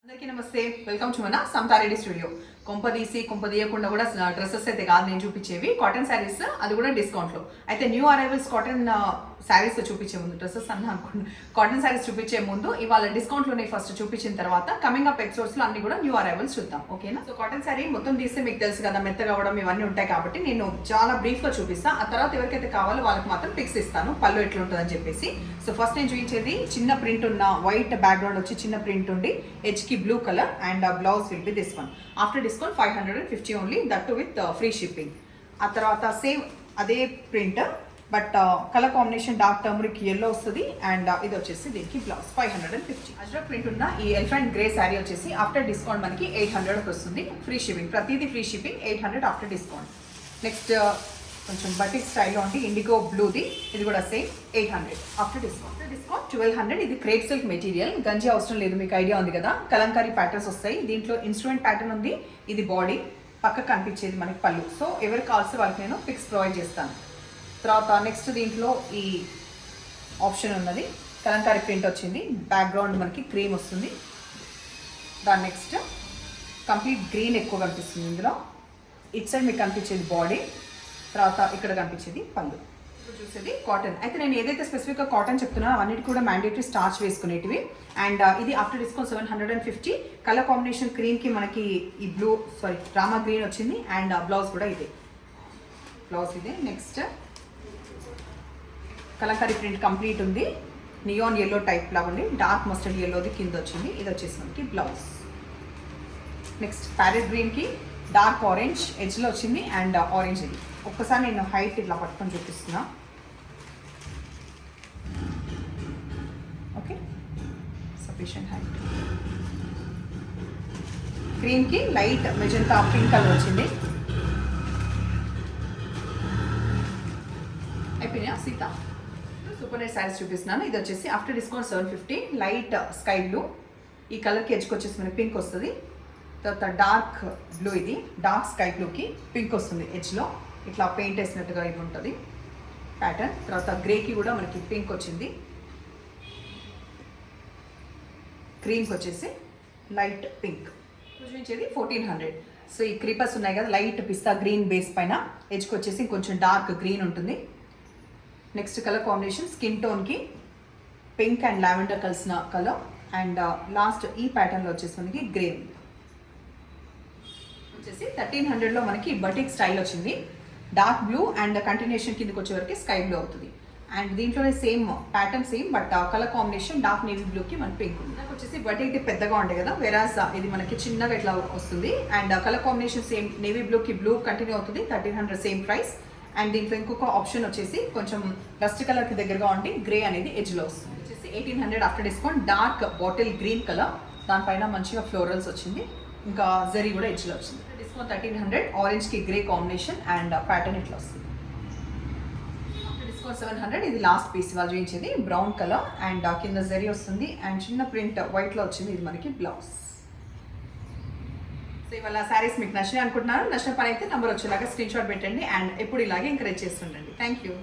అందరికీ నమస్తే, welcome to మన సమతారెడ్డి స్టూడియో. కొంపదీయకుండా కూడా డ్రెస్సెస్ అయితే కాదు నేను చూపించేవి, కాటన్ శారీస్, అది కూడా డిస్కౌంట్లో. అయితే న్యూ అరైవల్స్ కాటన్ శారీస్ చూపించే ముందు, డ్రెస్సెస్ అన్న అనుకోండి, కాటన్ శారీస్ చూపించే ముందు ఇవాళ డిస్కౌంట్లోనే ఫస్ట్ చూపించిన తర్వాత కమింగ్ అప్ ఎపిసోడ్స్లో అన్ని కూడా న్యూ అరైవల్స్ చూద్దాం, ఓకేనా? సో కాటన్ శారీ మొత్తం తీస్తే మీకు తెలుసు కదా, మెత్తగా అవ్వడం ఇవన్నీ ఉంటాయి కాబట్టి నేను చాలా బ్రీఫ్గా చూపిస్తాను. ఆ తర్వాత ఎవరికైతే కావాలో వాళ్ళకి మాత్రం పిక్స్ ఇస్తాను, పళ్ళు ఎట్లుంటుందని చెప్పేసి. సో ఫస్ట్ నేను చూపించేది చిన్న ప్రింట్ ఉన్న వైట్ బ్యాక్గ్రౌండ్ వచ్చి చిన్న ప్రింట్ ఉండి హెచ్కి blue colour and blouse will be this one. After discount 550 only, that too with free shipping. ఆ తర్వాత సేమ్ అదే print but colour combination dark turmeric yellow వస్తుంది అండ్ ఇది వచ్చేసి దీనికి బ్లౌజ్ 550. అజ్రక్ ప్రింట్ ఉన్న ఈ ఎలిఫెంట్ గ్రే శారీ వచ్చేసి ఆఫ్టర్ డిస్కౌంట్ మనకి 800 వస్తుంది, ఫ్రీ షిప్పింగ్. ప్రతిదీ free shipping, 800 after discount. Next కొంచెం బటిక్ స్టైల్లో ఉంది ఇండిగో బ్లూది, ఇది కూడా సేమ్ 800 ఆఫ్టర్ డిస్కౌంట్. 1200. ఇది క్రేప్ సిల్క్ మెటీరియల్, గంజి అవసరం లేదు, మీకు ఐడియా ఉంది కదా. కలంకారీ ప్యాటర్న్స్ వస్తాయి దీంట్లో, ఇన్స్ట్రుమెంట్ ప్యాటర్న్ ఉంది. ఇది బాడీ, పక్క కనిపించేది మనకి పళ్ళు. సో ఎవరికి కావాల్సిన వాళ్ళకి నేను పిక్స్ ప్రొవైడ్ చేస్తాను. తర్వాత నెక్స్ట్ దీంట్లో ఈ ఆప్షన్ ఉన్నది, కలంకారీ ప్రింట్ వచ్చింది, బ్యాక్గ్రౌండ్ మనకి క్రీమ్ వస్తుంది. దాని నెక్స్ట్ కంప్లీట్ గ్రీన్ ఎక్కువ కనిపిస్తుంది ఇందులో. ఇట్ సైడ్ మీకు కనిపించేది బాడీ, తర్వాత ఇక్కడ కనిపించేది పళ్ళు. చూసేది కాటన్. అయితే నేను ఏదైతే స్పెసిఫిక్గా కాటన్ చెప్తున్నానో అవన్నిటి కూడా మ్యాండేటరీ స్టార్చ్ వేసుకునేటివి. అండ్ ఇది ఆఫ్టర్ డిస్కౌంట్ 750. కలర్ కాంబినేషన్ క్రీమ్కి మనకి ఈ రామా గ్రీన్ వచ్చింది అండ్ బ్లౌజ్ కూడా ఇదే, బ్లౌజ్ ఇదే. నెక్స్ట్ కలంకారీ ప్రింట్ కంప్లీట్ ఉంది, నియాన్ ఎల్లో టైప్ లాగా ఉంది, డార్క్ మస్టర్డ్ ఎల్లోది కింద వచ్చింది. ఇది వచ్చేసి మనకి బ్లౌజ్. నెక్స్ట్ ప్యారెట్ గ్రీన్కి డార్క్ ఆరెంజ్ ఎడ్జ్లో వచ్చింది అండ్ ఆరెంజ్. ఇది ఒక్కసారి నేను హైట్ ఇట్లా పట్టుకొని చూపిస్తున్నా, ఓకే, సఫిషియంట్ హైట్. క్రీమ్కి లైట్ మెజెంటా పింక్ కలర్ వచ్చింది. అయిపోయినా సీత. సూపర్ నైట్ శారీస్ చూపిస్తున్నాను. ఇది వచ్చేసి after discount 750, light sky blue. ఈ కలర్కి ఎడ్జ్కి వచ్చేసి మనకి పింక్ వస్తుంది. తర్వాత డార్క్ బ్లూ, ఇది డార్క్ స్కై బ్లూకి పింక్ వస్తుంది ఎడ్జ్లో, ఇట్లా పెయింట్ వేసినట్టుగా ఇది ఉంటుంది ప్యాటర్న్. తర్వాత గ్రేకి కూడా మనకి పింక్ వచ్చింది, క్రీమ్కి వచ్చేసి లైట్ పింక్. చూపించేది 1400. సో ఈ క్రీపర్స్ ఉన్నాయి కదా, లైట్ పిస్తా గ్రీన్ బేస్ పైన, ఎడ్జ్కి వచ్చేసి కొంచెం డార్క్ గ్రీన్ ఉంటుంది. నెక్స్ట్ కలర్ కాంబినేషన్ స్కిన్ టోన్కి పింక్ అండ్ లావెండర్ కలిసిన కలర్. అండ్ లాస్ట్ ఈ ప్యాటర్న్లో వచ్చేసి మనకి గ్రీన్ వచ్చేసి 1300లో మనకి బటిక్ స్టైల్ వచ్చింది. డార్క్ బ్లూ అండ్ కంటిన్యూషన్ కిందకి వచ్చేవరకు స్కై బ్లూ అవుతుంది. అండ్ దీంట్లోనే same pattern same but colour combination dark navy బ్లూకి మనకి పింక్ ఉంది. నాకు వచ్చేసి బటిక్ పెద్దగా ఉండే కదా, వెరాజ్ ఇది మనకి చిన్నగా ఇట్లా వస్తుంది. And colour combination same navy బ్లూకి బ్లూ కంటిన్యూ అవుతుంది, 1300 సేమ్ ప్రైస్. అండ్ దీంట్లో ఇంకొక ఆప్షన్ వచ్చేసి కొంచెం రస్ట్ కలర్కి దగ్గరగా ఉండి గ్రే అనేది ఎడ్జ్లో వస్తుంది. వచ్చేసి 1800 after discount. Dark bottle green colour, దానిపైన మంచిగా ఫ్లోరల్స్ వచ్చింది, ఇంకా జరీ కూడా ఎడ్జ్లో వచ్చింది. డిస్కౌంట్ 1300. ఆరెంజ్కి గ్రే కాంబినేషన్ అండ్ ప్యాటర్న్ ఇట్లా వస్తుంది. After discount 700. ఇది లాస్ట్ పీస్ ఇవాళ చూపించేది, బ్రౌన్ కలర్ అండ్ కింద జరీ వస్తుంది అండ్ చిన్న ప్రింట్ వైట్లో వచ్చింది. ఇది మనకి బ్లౌజ్. సో ఇవాళ శారీస్ మీకు నచ్చినాయి అనుకుంటున్నాను. నచ్చిన పని అయితే నెంబర్ వచ్చేలాగా స్క్రీన్ షాట్ పెట్టండి అండ్ ఎప్పుడు ఇలాగే ఎంకరేజ్ చేస్తుండండి. Thank you.